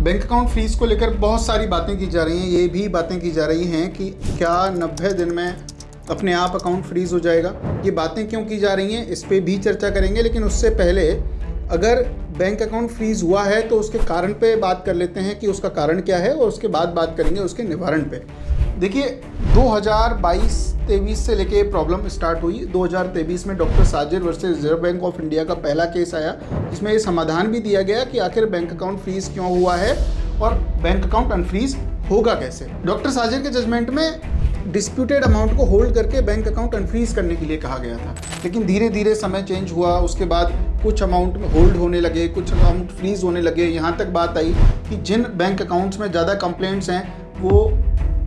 Bank account freeze को लेकर बहुत सारी बातें की जा रही हैं। ये भी बातें की जा रही हैं कि क्या 90 दिन में अपने आप अकाउंट फ्रीज हो जाएगा। ये बातें क्यों की जा रही हैं इस पे भी चर्चा करेंगे, लेकिन उससे पहले अगर बैंक अकाउंट फ्रीज हुआ है तो उसके कारण पे बात कर लेते हैं कि उसका कारण क्या है, और उसके बाद बात करेंगे उसके निवारण पे। देखिए 2022-23 से लेके प्रॉब्लम स्टार्ट हुई। 2023 में doctor Sajir versus Reserve Bank of India का पहला केस आया, जिसमें ये समाधान भी दिया गया कि आखिर बैंक अकाउंट फ्रीज क्यों हुआ है और बैंक अकाउंट अनफ्रीज होगा कैसे। डॉक्टर साजिर के जजमेंट में डिस्प्यूटेड अमाउंट को होल्ड करके बैंक अकाउंट अनफ्रीज करने के लिए कहा गया था, लेकिन धीरे धीरे समय चेंज हुआ। उसके बाद कुछ अमाउंट होल्ड होने लगे, कुछ अमाउंट फ्रीज होने लगे। यहाँ तक बात आई कि जिन बैंक अकाउंट्स में ज़्यादा कंप्लेंट्स हैं वो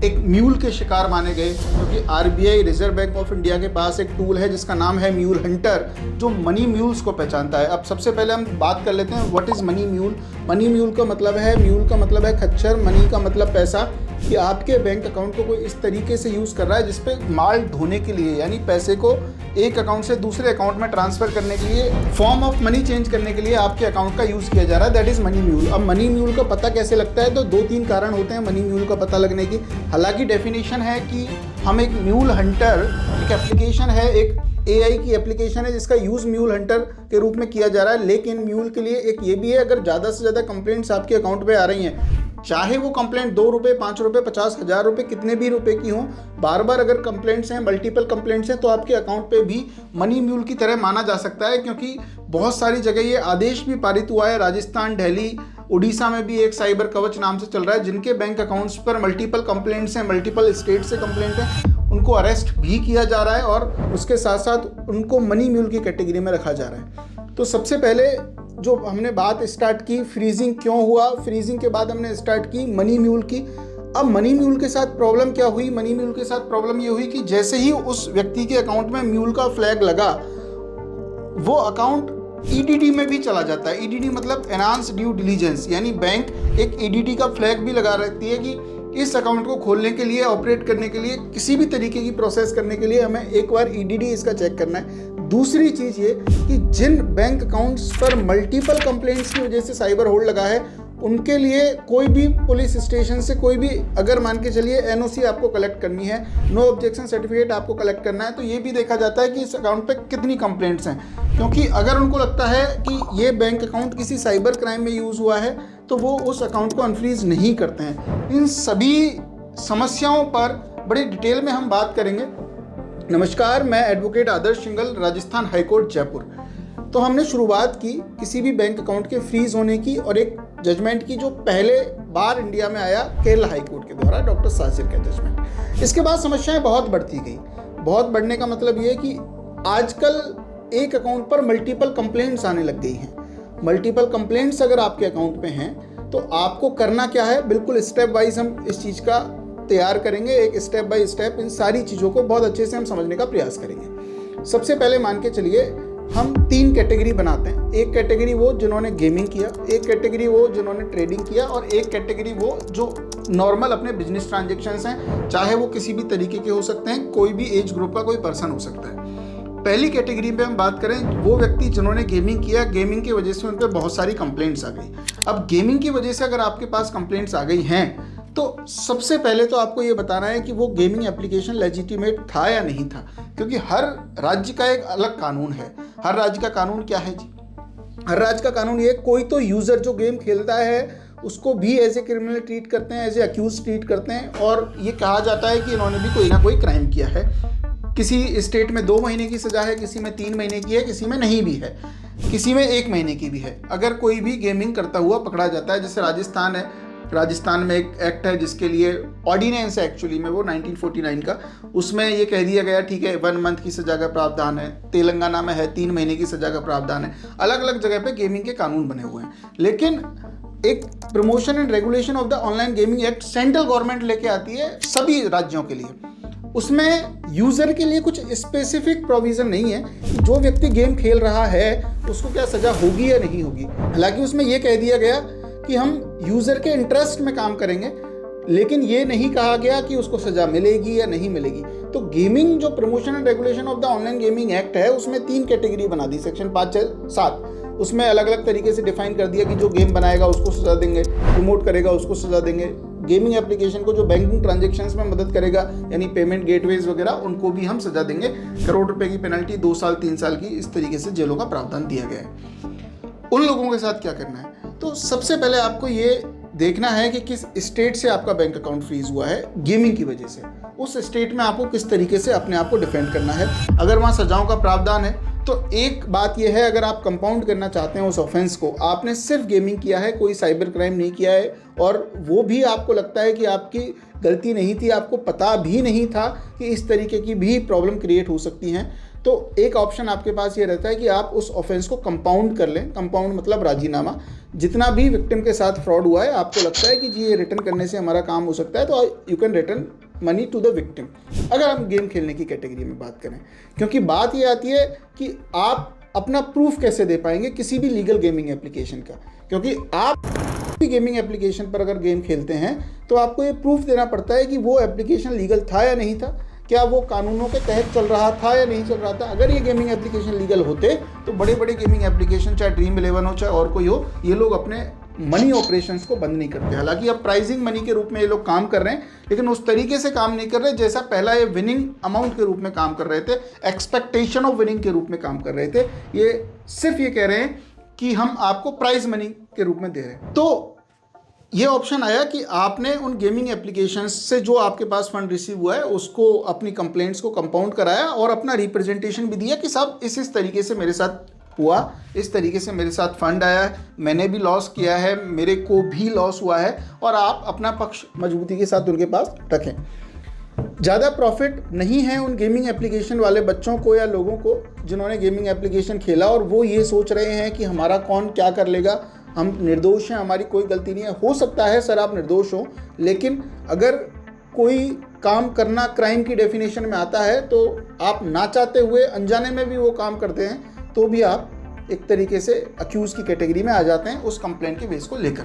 एक म्यूल के शिकार माने गए, क्योंकि RBI reserve Bank of India के पास एक टूल है जिसका नाम है म्यूल हंटर, जो मनी म्यूल्स को पहचानता है। अब सबसे पहले हम बात कर लेते हैं what is money mule. Money mule का मतलब है, म्यूल का मतलब है खच्चर, मनी का मतलब पैसा, कि आपके बैंक अकाउंट को कोई इस तरीके से यूज़ कर रहा है जिसपे माल ढोने के लिए, यानी पैसे को एक अकाउंट से दूसरे अकाउंट में ट्रांसफ़र करने के लिए, फॉर्म ऑफ मनी चेंज करने के लिए आपके अकाउंट का यूज़ किया जा रहा है। That is money mule. अब मनी म्यूल का पता कैसे लगता है, तो 2-3 कारण होते हैं मनी म्यूल का पता लगने की। हालांकि डेफिनेशन है कि हम एक म्यूल हंटर, एक एप्लीकेशन है, एक AI की एप्लीकेशन है जिसका यूज़ म्यूल हंटर के रूप में किया जा रहा है। लेकिन म्यूल के लिए एक ये भी है, अगर ज़्यादा से ज़्यादा कंप्लेंट्स आपके अकाउंट पे आ रही हैं, चाहे वो कंप्लेंट 2 रुपये, 5 रुपये, 50,000 रुपये, कितने भी रुपए की हों, बार बार अगर कंप्लेंट्स हैं, मल्टीपल कंप्लेंट्स हैं, तो आपके अकाउंट पे भी मनी म्यूल की तरह माना जा सकता है। क्योंकि बहुत सारी जगह ये आदेश भी पारित हुआ है। राजस्थान, दिल्ली, उड़ीसा में भी एक साइबर कवच नाम से चल रहा है, जिनके बैंक अकाउंट्स पर मल्टीपल कंप्लेंट्स हैं, मल्टीपल स्टेट से कंप्लेंट है, उनको अरेस्ट भी किया जा रहा है और उसके साथ साथ उनको मनी म्यूल की कैटेगरी में रखा जा रहा है। तो सबसे पहले जो हमने बात स्टार्ट की फ्रीजिंग क्यों हुआ, फ्रीजिंग के बाद हमने स्टार्ट की मनी म्यूल की। अब मनी म्यूल के साथ प्रॉब्लम क्या हुई? मनी म्यूल के साथ प्रॉब्लम ये हुई कि जैसे ही उस व्यक्ति के अकाउंट में म्यूल का फ्लैग लगा, वो अकाउंट EDD में भी चला जाता है। EDD मतलब एनहांस ड्यू डिलीजेंस, यानी बैंक एक EDD का फ्लैग भी लगा रहती है कि इस अकाउंट को खोलने के लिए, ऑपरेट करने के लिए, किसी भी तरीके की प्रोसेस करने के लिए हमें एक बार EDD इसका चेक करना है। दूसरी चीज़ ये कि जिन बैंक अकाउंट्स पर मल्टीपल कंप्लेंट्स की वजह से साइबर होल्ड लगा है, उनके लिए कोई भी पुलिस स्टेशन से कोई भी, अगर मान के चलिए NOC आपको कलेक्ट करनी है, नो ऑब्जेक्शन सर्टिफिकेट आपको कलेक्ट करना है, तो ये भी देखा जाता है कि इस अकाउंट पे कितनी कंप्लेंट्स हैं। क्योंकि अगर उनको लगता है कि ये बैंक अकाउंट किसी साइबर क्राइम में यूज़ हुआ है, तो वो उस अकाउंट को अनफ्रीज नहीं करते हैं। इन सभी समस्याओं पर बड़ी डिटेल में हम बात करेंगे। नमस्कार, मैं एडवोकेट आदर्श सिंगल, राजस्थान हाईकोर्ट जयपुर। तो हमने शुरुआत की किसी भी बैंक अकाउंट के फ्रीज होने की और एक जजमेंट की, जो पहले बार इंडिया में आया केरल हाईकोर्ट के द्वारा, डॉक्टर साजिर का जजमेंट। इसके बाद समस्याएं बहुत बढ़ती गई। बहुत बढ़ने का मतलब ये है कि आजकल एक अकाउंट पर मल्टीपल कंप्लेंट्स आने लग गई हैं। मल्टीपल कंप्लेंट्स अगर आपके अकाउंट पे हैं तो आपको करना क्या है, बिल्कुल स्टेप वाइज हम इस चीज़ का तैयार करेंगे। एक स्टेप बाय स्टेप इन सारी चीज़ों को बहुत अच्छे से हम समझने का प्रयास करेंगे। सबसे पहले मान के चलिए हम 3 कैटेगरी बनाते हैं। एक कैटेगरी वो जिन्होंने गेमिंग किया, एक कैटेगरी वो जिन्होंने ट्रेडिंग किया, और एक कैटेगरी वो जो नॉर्मल अपने बिजनेस ट्रांजेक्शन्स हैं, चाहे वो किसी भी तरीके के हो सकते हैं, कोई भी एज ग्रुप का कोई पर्सन हो सकता है। पहली कैटेगरी पे हम बात करें, वो व्यक्ति जिन्होंने गेमिंग किया, गेमिंग की वजह से उन पर बहुत सारी कंप्लेंट्स आ गई। अब गेमिंग की वजह से अगर आपके पास कंप्लेंट्स आ गई हैं, तो सबसे पहले तो आपको ये बताना है कि वो गेमिंग एप्लीकेशन लेजिटिमेट था या नहीं था, क्योंकि हर राज्य का एक अलग कानून है। हर राज्य का कानून क्या है जी? हर राज्य का कानून ये, कोई तो यूज़र जो गेम खेलता है उसको भी एज ए क्रिमिनल ट्रीट करते हैं, एज ए अक्यूज ट्रीट करते हैं, और ये कहा जाता है कि इन्होंने भी कोई ना कोई क्राइम किया है। किसी स्टेट में 2 महीने की सज़ा है, किसी में 3 महीने की है, किसी में नहीं भी है, किसी में 1 महीने की भी है, अगर कोई भी गेमिंग करता हुआ पकड़ा जाता है। जैसे राजस्थान है, राजस्थान में एक एक्ट है जिसके लिए ऑर्डिनेंस है एक्चुअली में, वो 1949 का, उसमें ये कह दिया गया ठीक है 1 मंथ की सज़ा का प्रावधान है। तेलंगाना में है 3 महीने की सज़ा का प्रावधान है। अलग अलग जगह पे गेमिंग के कानून बने हुए हैं। लेकिन एक promotion and regulation of the online gaming act central government लेके आती है सभी राज्यों के लिए। उसमें यूज़र के लिए कुछ स्पेसिफिक प्रोविज़न नहीं है कि जो व्यक्ति गेम खेल रहा है उसको क्या सज़ा होगी या नहीं होगी। हालांकि उसमें यह कह दिया गया कि हम यूज़र के इंटरेस्ट में काम करेंगे, लेकिन ये नहीं कहा गया कि उसको सज़ा मिलेगी या नहीं मिलेगी। तो गेमिंग जो promotion and regulation of the online gaming act है, उसमें 3 कैटेगरी बना दी, सेक्शन 5, 6, 7। उसमें अलग अलग तरीके से डिफाइन कर दिया कि जो गेम बनाएगा उसको सजा देंगे, प्रमोट करेगा उसको सजा देंगे, गेमिंग एप्लीकेशन को जो बैंकिंग ट्रांजेक्शन्स में मदद करेगा यानी पेमेंट गेटवेज वगैरह उनको भी हम सजा देंगे। करोड़ रुपए की पेनल्टी, 2 साल 3 साल की, इस तरीके से जेलों का प्रावधान दिया गया है। उन लोगों के साथ क्या करना है, तो सबसे पहले आपको ये देखना है कि किस स्टेट से आपका बैंक अकाउंट फ्रीज हुआ है गेमिंग की वजह से। उस स्टेट में आपको किस तरीके से अपने आप को डिफेंड करना है। अगर वहाँ सजाओं का प्रावधान है तो एक बात यह है, अगर आप कंपाउंड करना चाहते हैं उस ऑफेंस को, आपने सिर्फ गेमिंग किया है, कोई साइबर क्राइम नहीं किया है, और वो भी आपको लगता है कि आपकी गलती नहीं थी, आपको पता भी नहीं था कि इस तरीके की भी प्रॉब्लम क्रिएट हो सकती हैं, तो एक ऑप्शन आपके पास ये रहता है कि आप उस ऑफेंस को कंपाउंड कर लें। कंपाउंड मतलब राजीनामा। जितना भी विक्टिम के साथ फ्रॉड हुआ है, आपको लगता है कि जी ये रिटर्न करने से हमारा काम हो सकता है, तो you can return money to the victim. अगर हम गेम खेलने की कैटेगरी में बात करें, क्योंकि बात ये आती है कि आप अपना प्रूफ कैसे दे पाएंगे किसी भी लीगल गेमिंग एप्लीकेशन का, क्योंकि आप भी गेमिंग एप्लीकेशन पर अगर गेम खेलते हैं तो आपको ये प्रूफ देना पड़ता है कि वो एप्लीकेशन लीगल था या नहीं था, क्या वो कानूनों के तहत चल रहा था या नहीं चल रहा था। अगर ये गेमिंग एप्लीकेशन लीगल होते तो बड़े बड़े गेमिंग एप्लीकेशन, चाहे ड्रीम 11 हो चाहे और कोई हो, ये लोग अपने मनी ऑपरेशंस को बंद नहीं करते। हालांकि अब प्राइजिंग मनी के रूप में ये लोग काम कर रहे हैं, लेकिन उस तरीके से काम नहीं कर रहे जैसा पहला ये विनिंग अमाउंट के रूप में काम कर रहे थे, एक्सपेक्टेशन ऑफ विनिंग के रूप में काम कर रहे थे। ये सिर्फ ये कह रहे हैं कि हम आपको प्राइज मनी के रूप में दे रहे हैं। तो ये ऑप्शन आया कि आपने उन गेमिंग एप्लीकेशंस से जो आपके पास फंड रिसीव हुआ है उसको, अपनी कंप्लेंट्स को कंपाउंड कराया और अपना रिप्रेजेंटेशन भी दिया कि साहब इस तरीके से मेरे साथ हुआ, इस तरीके से मेरे साथ फंड आया है, मैंने भी लॉस किया है, मेरे को भी लॉस हुआ है, और आप अपना पक्ष मजबूती के साथ उनके पास रखें। ज़्यादा प्रॉफिट नहीं है उन गेमिंग एप्लीकेशन वाले बच्चों को या लोगों को जिन्होंने गेमिंग एप्लीकेशन खेला और वो ये सोच रहे हैं कि हमारा कौन क्या कर लेगा, हम निर्दोष हैं, हमारी कोई गलती नहीं है। हो सकता है सर आप निर्दोष हो, लेकिन अगर कोई काम करना क्राइम की डेफिनेशन में आता है तो आप ना चाहते हुए अनजाने में भी वो काम करते हैं तो भी आप एक तरीके से अक्यूज की कैटेगरी में आ जाते हैं उस कंप्लेंट के बेस को लेकर।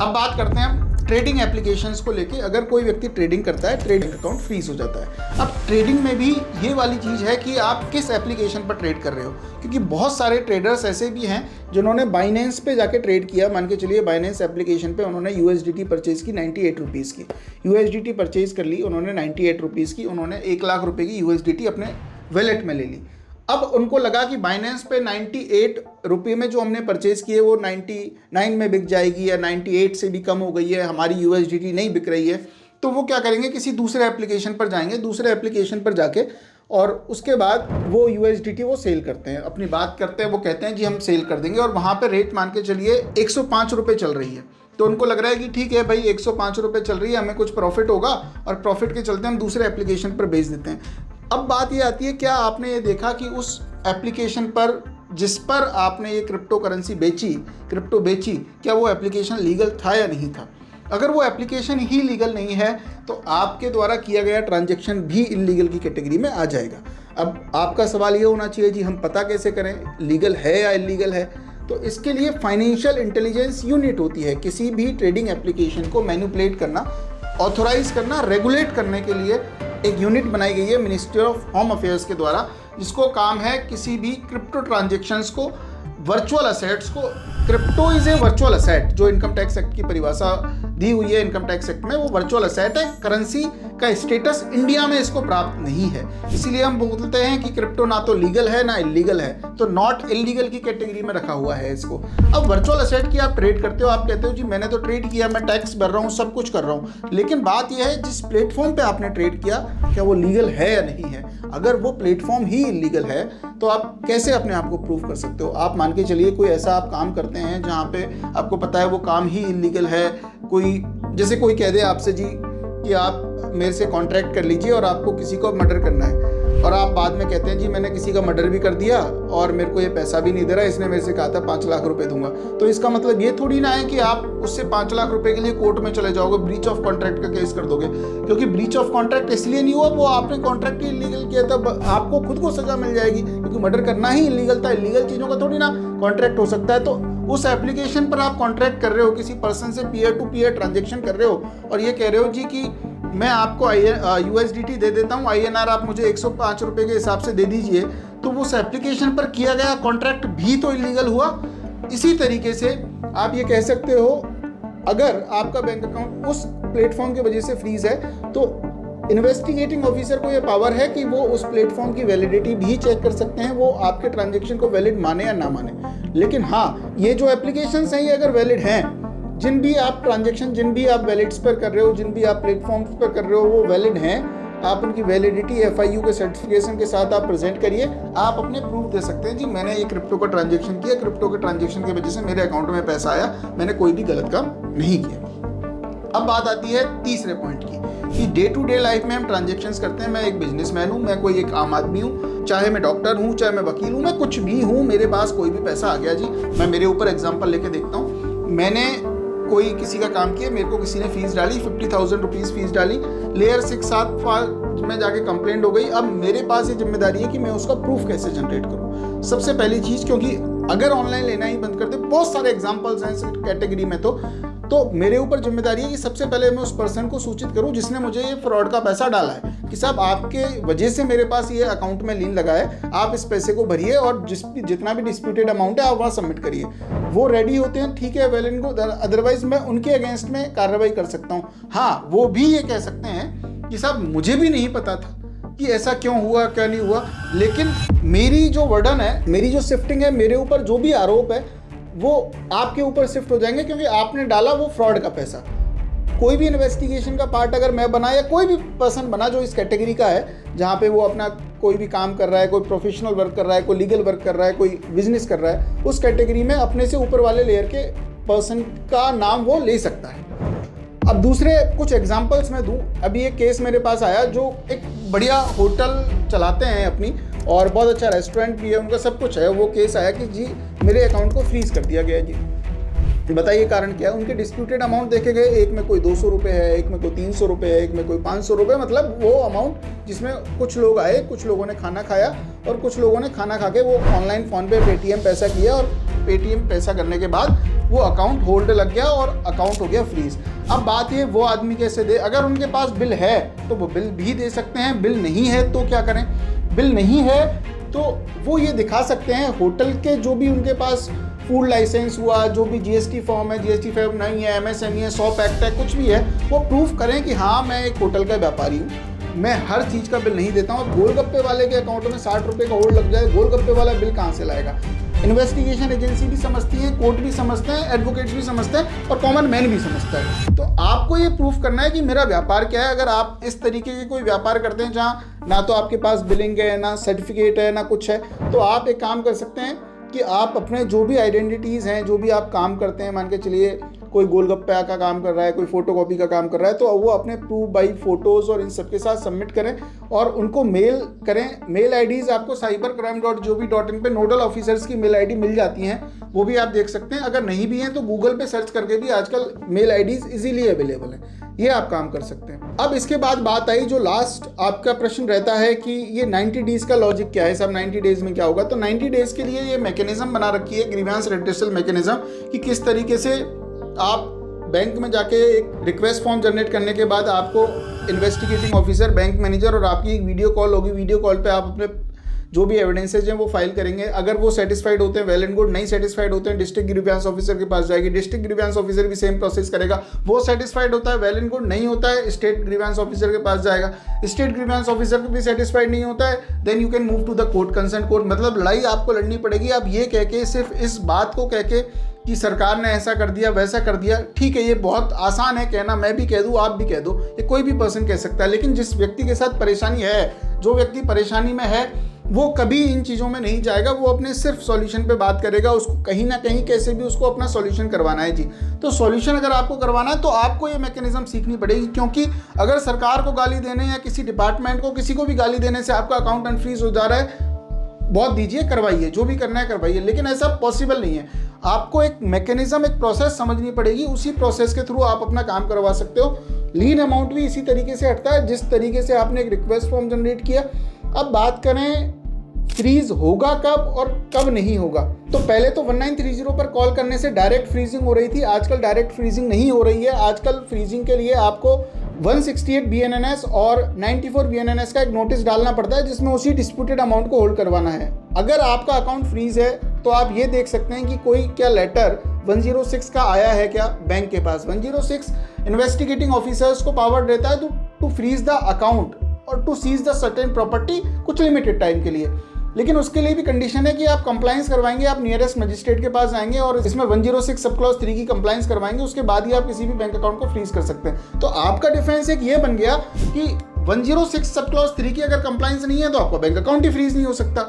अब बात करते हैं हम ट्रेडिंग एप्लीकेशंस को लेके। अगर कोई व्यक्ति ट्रेडिंग करता है, ट्रेडिंग अकाउंट फ्रीज हो जाता है। अब ट्रेडिंग में भी ये वाली चीज़ है कि आप किस एप्लीकेशन पर ट्रेड कर रहे हो, क्योंकि बहुत सारे ट्रेडर्स ऐसे भी हैं जिन्होंने बाइनेंस पे जाके ट्रेड किया। मान के चलिए बाइनेंस एप्लीकेशन पे उन्होंने USDT परचेज की 98 रुपीज़ की, USDT परचेज कर ली उन्होंने 98 रुपीज़ की, उन्होंने 1 लाख रुपए की USDT अपने वैलेट में ले ली। अब उनको लगा कि बाइनेंस पे 98 रुपये में जो हमने परचेज़ किए वो 99 में बिक जाएगी या 98 से भी कम हो गई है, हमारी USDT नहीं बिक रही है, तो वो क्या करेंगे, किसी दूसरे एप्लीकेशन पर जाएंगे, दूसरे एप्लीकेशन पर जाके और उसके बाद वो USDT वो सेल करते हैं, अपनी बात करते हैं, वो कहते हैं जी हम सेल कर देंगे, और वहाँ पर रेट मान के चलिए 105 रुपये चल रही है। तो उनको लग रहा है कि ठीक है भाई 105 रुपये चल रही है, हमें कुछ प्रॉफिट होगा, और प्रॉफिट के चलते हम दूसरे एप्लीकेशन पर बेच देते हैं। अब बात ये आती है, क्या आपने ये देखा कि उस एप्लीकेशन पर जिस पर आपने ये क्रिप्टो करेंसी बेची, क्रिप्टो बेची, क्या वो एप्लीकेशन लीगल था या नहीं था? अगर वो एप्लीकेशन ही लीगल नहीं है तो आपके द्वारा किया गया ट्रांजैक्शन भी इलीगल की कैटेगरी में आ जाएगा। अब आपका सवाल ये होना चाहिए जी हम पता कैसे करें लीगल है या इलीगल है? तो इसके लिए फाइनेंशियल इंटेलिजेंस यूनिट होती है। किसी भी ट्रेडिंग एप्लीकेशन को मैनिपुलेट करना, ऑथोराइज करना, रेगुलेट करने के लिए एक यूनिट बनाई गई है मिनिस्ट्री ऑफ होम अफेयर्स के द्वारा, जिसको काम है किसी भी क्रिप्टो ट्रांजैक्शंस को, वर्चुअल असेट्स को, crypto is a virtual asset, जो इनकम टैक्स एक्ट की परिभाषा दी हुई है इनकम टैक्स एक्ट में, वो वर्चुअल असेट है। करेंसी का स्टेटस इंडिया में इसको प्राप्त नहीं है, इसीलिए हम बोलते हैं कि क्रिप्टो ना तो लीगल है ना इलीगल है, तो नॉट इलीगल की कैटेगरी में रखा हुआ है इसको। अब वर्चुअल असेट की आप ट्रेड करते हो, आप कहते हो जी मैंने तो ट्रेड किया, मैं टैक्स भर रहा हूँ, सब कुछ कर रहा हूँ, लेकिन बात यह है जिस प्लेटफॉर्म पे आपने ट्रेड किया क्या वो लीगल है या नहीं है? अगर वो प्लेटफॉर्म ही इलीगल है तो आप कैसे अपने आप को प्रूव कर सकते हो? आप मान के चलिए कोई ऐसा आप काम करते हैं जहाँ पे आपको पता है वो काम ही इलीगल है, कोई जैसे कोई कह दे आपसे जी कि आप मेरे से कॉन्ट्रैक्ट कर लीजिए और आपको किसी को मर्डर करना है, और आप बाद में कहते हैं जी मैंने किसी का मर्डर भी कर दिया और मेरे को ये पैसा भी नहीं दे रहा, इसने मेरे से कहा था 5 लाख रुपए दूंगा। तो इसका मतलब ये थोड़ी ना है कि आप उससे 5 लाख रुपए के लिए कोर्ट में चले जाओगे, ब्रीच ऑफ कॉन्ट्रैक्ट का केस कर दोगे, क्योंकि ब्रीच ऑफ कॉन्ट्रैक्ट इसलिए नहीं हुआ, वो आपने कॉन्ट्रैक्ट ही इलीगल किया था, आपको खुद को सजा मिल जाएगी, क्योंकि मर्डर करना ही इलीगल था। इलीगल चीज़ों का थोड़ी ना कॉन्ट्रैक्ट हो सकता है। तो उस एप्लीकेशन पर आप कॉन्ट्रैक्ट कर रहे हो, किसी पर्सन से पीयर टू पीयर ट्रांजेक्शन कर रहे हो और ये कह रहे हो जी कि मैं आपको USDT दे देता हूँ, INR आप मुझे 105 रुपये के हिसाब से दे दीजिए, तो उस एप्लीकेशन पर किया गया कॉन्ट्रैक्ट भी तो इलीगल हुआ। इसी तरीके से आप ये कह सकते हो, अगर आपका बैंक अकाउंट उस प्लेटफॉर्म की वजह से फ्रीज है तो इन्वेस्टिगेटिंग ऑफिसर को ये पावर है कि वो उस प्लेटफॉर्म की वैलिडिटी भी चेक कर सकते हैं, वो आपके ट्रांजैक्शन को वैलिड माने या ना माने। लेकिन हाँ, ये जो एप्लीकेशंस हैं ये अगर वैलिड हैं, जिन भी आप ट्रांजैक्शन, जिन भी आप वैलिड्स पर कर रहे हो, जिन भी आप प्लेटफॉर्म्स पर कर रहे हो, वो वैलिड हैं, आप उनकी वैलिडिटी FIU के सर्टिफिकेशन के साथ आप प्रेजेंट करिए, आप अपने प्रूफ दे सकते हैं जी मैंने ये क्रिप्टो का ट्रांजैक्शन किया, क्रिप्टो के ट्रांजैक्शन की वजह से मेरे अकाउंट में पैसा आया, मैंने कोई भी गलत काम नहीं किया। अब बात आती है तीसरे पॉइंट की कि डे टू डे लाइफ में हम ट्रांजैक्शंस करते हैं। मैं एक बिजनेसमैन हूँ, मैं कोई एक आम आदमी हूँ, चाहे मैं डॉक्टर हूँ, चाहे मैं वकील हूँ, मैं कुछ भी हूँ, मेरे पास कोई भी पैसा आ गया जी, मैं मेरे ऊपर एग्जांपल लेके देखता हूँ। मैंने कोई किसी का काम किया, मेरे को किसी ने फीस डाली, 50,000 रुपीज़ फीस डाली, लेयर 6-7 में जाके कंप्लेंट हो गई। अब मेरे पास ये जिम्मेदारी है कि मैं उसका प्रूफ कैसे जनरेट करूँ। सबसे पहली चीज़, क्योंकि अगर ऑनलाइन लेना ही बंद कर दे, बहुत सारे एग्जाम्पल्स हैं इस कैटेगरी में, तो मेरे ऊपर जिम्मेदारी है कि सबसे पहले मैं उस पर्सन को सूचित करूं जिसने मुझे ये फ्रॉड का पैसा डाला है कि साहब आपके वजह से मेरे पास ये अकाउंट में लिंक लगा है, आप इस पैसे को भरिए और जितना भी डिस्प्यूटेड अमाउंट है आप वहाँ सबमिट करिए। वो रेडी होते हैं, ठीक है, वेल एंड गुड, अदरवाइज मैं उनके अगेंस्ट में कार्रवाई कर सकता हूँ। हाँ, वो भी ये कह सकते हैं कि साहब मुझे भी नहीं पता था कि ऐसा क्यों हुआ, क्या नहीं हुआ, लेकिन मेरी जो वर्डन है, मेरी जो शिफ्टिंग है, मेरे ऊपर जो भी आरोप है वो आपके ऊपर शिफ्ट हो जाएंगे, क्योंकि आपने डाला वो फ्रॉड का पैसा। कोई भी इन्वेस्टिगेशन का पार्ट अगर मैं बना या कोई भी पर्सन बना जो इस कैटेगरी का है, जहाँ पे वो अपना कोई भी काम कर रहा है, कोई प्रोफेशनल वर्क कर रहा है, कोई लीगल वर्क कर रहा है, कोई बिजनेस कर रहा है, उस कैटेगरी में अपने से ऊपर वाले लेयर के पर्सन का नाम वो ले सकता है। अब दूसरे कुछ एग्जांपल्स मैं दूं। अभी एक केस मेरे पास आया, जो एक बढ़िया होटल चलाते हैं अपनी और बहुत अच्छा रेस्टोरेंट भी है, उनका सब कुछ है। वो केस आया कि जी मेरे अकाउंट को फ्रीज कर दिया गया जी। बताइए कारण क्या है। उनके डिस्प्यूटेड अमाउंट देखे गए, एक में कोई 200 रुपये है, एक में कोई 300 रुपये है, एक में कोई 500 रुपये, मतलब वो अमाउंट जिसमें कुछ लोग आए, कुछ लोगों ने खाना खाया और कुछ लोगों ने खाना खा के वो ऑनलाइन फ़ोन पे पेटीएम पैसा किया और पेटीएम पैसा करने के बाद वो अकाउंट होल्ड लग गया और अकाउंट हो गया फ्रीज। अब बात ये, वो आदमी कैसे दे? अगर उनके पास बिल है तो वो बिल भी दे सकते हैं, बिल नहीं है तो क्या करें? बिल नहीं है तो वो ये दिखा सकते हैं होटल के जो भी उनके पास फूड लाइसेंस हुआ, जो भी GST फॉर्म है, GST फॉर्म नहीं है, MSME है, SOP एक्ट है, कुछ भी है, वो प्रूफ करें कि हाँ मैं एक होटल का व्यापारी हूँ, मैं हर चीज़ का बिल नहीं देता हूँ। गोलगप्पे वाले के अकाउंट में 60 रुपये का होल्ड लग जाए, गोलगप्पे वाला बिल कहाँ से लाएगा? इन्वेस्टिगेशन एजेंसी भी समझती है, कोर्ट भी समझते हैं, एडवोकेट्स भी समझते हैं और कॉमन मैन भी समझता है। तो आपको ये प्रूफ करना है कि मेरा व्यापार क्या है। अगर आप इस तरीके के कोई व्यापार करते हैं जहाँ ना तो आपके पास बिलिंग है, ना सर्टिफिकेट है, ना कुछ है, तो आप एक काम कर सकते हैं कि आप अपने जो भी आइडेंटिटीज़ हैं, जो भी आप काम करते हैं, मान के चलिए कोई गोलगप्पे का काम कर रहा है, कोई फोटोकॉपी का काम कर रहा है, तो वो अपने प्रूफ बाई फोटोज़ और इन सब के साथ सबमिट करें और उनको मेल करें। मेल आईडीज़ आपको cybercrime.gov.in पे नोडल ऑफिसर्स की मेल आईडी मिल जाती हैं, वो भी आप देख सकते हैं। अगर नहीं भी हैं तो गूगल पे सर्च करके भी आजकल मेल आईडीज़ इजीली अवेलेबल हैं, ये आप काम कर सकते हैं। अब इसके बाद बात आई, जो लास्ट आपका प्रश्न रहता है कि ये 90 डेज़ का लॉजिक क्या है साहब, 90 डेज़ में क्या होगा? तो 90 डेज़ के लिए ये मैकेनिज्म बना रखी है, ग्रीवेंस रेड्रेसल मैकेनिज्म, कि किस तरीके से आप बैंक में जाके एक रिक्वेस्ट फॉर्म जनरेट करने के बाद आपको इन्वेस्टिगेटिंग ऑफिसर, बैंक मैनेजर और आपकी एक वीडियो कॉल होगी। वीडियो कॉल पे आप अपने जो भी एविडेंसेज हैं वो फाइल करेंगे। अगर वो सेटिस्फाइड होते हैं वेल एंड गुड, नहीं सेटिस्फाइड होते हैं डिस्ट्रिक्ट ग्रीवेंस ऑफिसर के पास जाएगी, डिस्ट्रिक्ट ग्रीवेंस ऑफिसर भी सेम प्रोसेस करेगा। वो सेटिस्फाइड होता है वेल एंड गुड, नहीं होता है स्टेट ग्रीवेंस ऑफिसर के पास जाएगा। स्टेट ग्रीवेंस ऑफिसर भी सेटिस्फाइड नहीं होता है, then you can move to the court, concern court. मतलब लड़ाई आपको लड़नी पड़ेगी। आप ये कह के, सिर्फ इस बात को कह के कि सरकार ने ऐसा कर दिया, वैसा कर दिया, ठीक है, ये बहुत आसान है कहना, मैं भी कह दूँ, आप भी कह दो, ये कोई भी पर्सन कह सकता है। लेकिन जिस व्यक्ति के साथ परेशानी है, जो व्यक्ति परेशानी में है, वो कभी इन चीज़ों में नहीं जाएगा, वो अपने सिर्फ सॉल्यूशन पे बात करेगा। उसको कहीं ना कहीं कैसे भी उसको अपना सॉल्यूशन करवाना है जी। तो सॉल्यूशन अगर आपको करवाना है तो आपको ये मैकेनिज्म सीखनी पड़ेगी, क्योंकि अगर सरकार को गाली देने या किसी डिपार्टमेंट को, किसी को भी गाली देने से आपका अकाउंट अनफ्रीज हो जा रहा है, बहुत दीजिए, करवाइए, जो भी करना है करवाइए, लेकिन ऐसा पॉसिबल नहीं है। आपको एक मैकेनिज्म, एक प्रोसेस समझनी पड़ेगी, उसी प्रोसेस के थ्रू आप अपना काम करवा सकते हो। लीन अमाउंट भी इसी तरीके से हटता है जिस तरीके से आपने एक रिक्वेस्ट फॉर्म जनरेट किया। अब बात करें फ्रीज होगा कब और कब नहीं होगा, तो पहले तो 1930 पर कॉल करने से डायरेक्ट फ्रीजिंग हो रही थी, आजकल डायरेक्ट फ्रीजिंग नहीं हो रही है। आजकल फ्रीजिंग के लिए आपको 168 BNNS और 94 BNNS का एक नोटिस डालना पड़ता है, जिसमें उसी डिस्प्यूटेड अमाउंट को होल्ड करवाना है। अगर आपका अकाउंट फ्रीज है, तो आप ये देख सकते हैं कि कोई क्या लेटर 106 का आया है क्या बैंक के पास। 106 इन्वेस्टिगेटिंग ऑफिसर्स को पावर देता है टू फ्रीज द अकाउंट और to seize the certain property कुछ लिमिटेड टाइम के लिए। लेकिन उसके लिए भी कंडीशन है कि आप कंप्लाइंस करवाएंगे, आप नियरेस्ट मजिस्ट्रेट के पास जाएंगे और इसमें 106 सब क्लॉज 3 की कंप्लाइंस करवाएंगे, उसके बाद ही आप किसी भी बैंक अकाउंट को फ्रीज कर सकते हैं। तो आपका डिफेंस एक ये बन गया कि 106 सब क्लॉज 3 की अगर कंप्लाइंस नहीं है तो आपका बैंक अकाउंट ही फ्रीज नहीं हो सकता।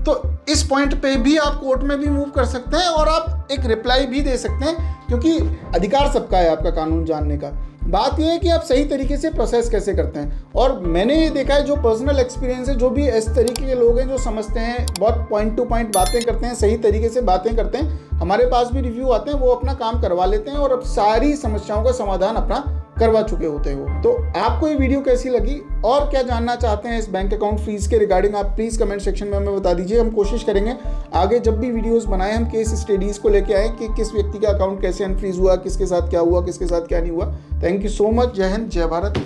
तो इस पॉइंट पे भी आप कोर्ट में भी मूव कर सकते हैं और आप एक रिप्लाई भी दे सकते हैं, क्योंकि अधिकार सबका है आपका कानून जानने का। बात यह है कि आप सही तरीके से प्रोसेस कैसे करते हैं। और मैंने ये देखा है, जो पर्सनल एक्सपीरियंस है, जो भी इस तरीके के लोग हैं जो समझते हैं, बहुत पॉइंट टू पॉइंट बातें करते हैं, सही तरीके से बातें करते हैं, हमारे पास भी रिव्यू आते हैं, वो अपना काम करवा लेते हैं और अब सारी समस्याओं का समाधान अपना करवा चुके होते हो। तो आपको ये वीडियो कैसी लगी और क्या जानना चाहते हैं इस बैंक अकाउंट फीस के रिगार्डिंग, आप प्लीज़ कमेंट सेक्शन में हमें बता दीजिए। हम कोशिश करेंगे आगे जब भी वीडियोस बनाएं हम केस स्टडीज़ को लेके आए कि किस व्यक्ति का अकाउंट कैसे अनफ्रीज हुआ, किसके साथ क्या हुआ, किसके साथ क्या नहीं हुआ। Thank you so much. जय हिंद, जय भारत।